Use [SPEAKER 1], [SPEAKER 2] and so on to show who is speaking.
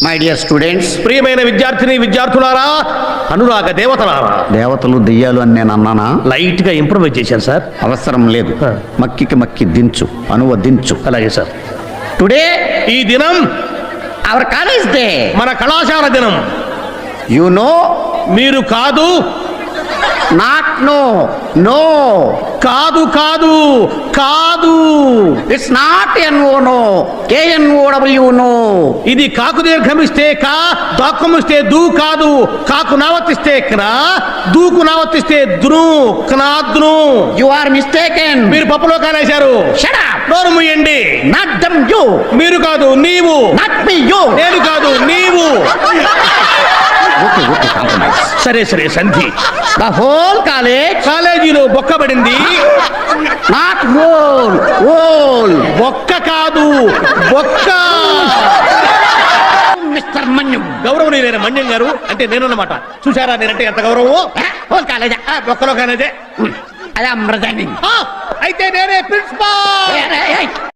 [SPEAKER 1] My dear students,
[SPEAKER 2] ప్రియమైన విద్యార్థిని విద్యార్థులారా, అనురాగ దేవతలారా.
[SPEAKER 1] దేవతలు దెయ్యాలు అని నేను అన్నానా?
[SPEAKER 2] లైట్ గా ఇంప్రూవైజ్ చేశాను సార్.
[SPEAKER 1] అవసరం లేదు. మక్కికి మక్కి దించు, అనువదించు.
[SPEAKER 2] అలాగే సార్.
[SPEAKER 1] టుడే
[SPEAKER 2] ఈ దినం
[SPEAKER 1] అవర్ కాలేజ్ డే,
[SPEAKER 2] మన కళాశాల దినం.
[SPEAKER 1] యు నో,
[SPEAKER 2] మీరు కాదు,
[SPEAKER 1] నాట్ నో, నో,
[SPEAKER 2] కాదు కాదు కాదు,
[SPEAKER 1] it's not N O no, K N O W no.
[SPEAKER 2] ఇది కాకు దీర్ఘమిస్తే కా, దాక్కుమిస్తే దూ కాదు. కాకు నావర్తిస్తే క్నా, దూకు నావర్తిస్తే ద్రు, క్నాద్ను.
[SPEAKER 1] You are mistaken.
[SPEAKER 2] మీరు పప్పులో కానేశారు.
[SPEAKER 1] Shut up.
[SPEAKER 2] నోరు మూయండి.
[SPEAKER 1] Not dum you.
[SPEAKER 2] మీరు కాదు నీవు.
[SPEAKER 1] Not me you.
[SPEAKER 2] నేను కాదు నీవు.
[SPEAKER 1] Okay okay, compromise.
[SPEAKER 2] సరే సరే సంధి.
[SPEAKER 1] ద హోల్ కాలేజ్,
[SPEAKER 2] కాలేజీలో బొక్కబడింది.
[SPEAKER 1] Not whole, whole.
[SPEAKER 2] బొక్క కాదు బొక్క.
[SPEAKER 1] మిస్టర్ మన్యం.
[SPEAKER 2] గౌరవనీయులైన మన్యం గారు అంటే నేనన్నమాట. చూసారా నేనంటే ఎంత గౌరవమో.
[SPEAKER 1] Whole college.
[SPEAKER 2] బొక్కలో కానేదే.
[SPEAKER 1] I am resigning.
[SPEAKER 2] అయితే నేనే ప్రిన్సిపాల్.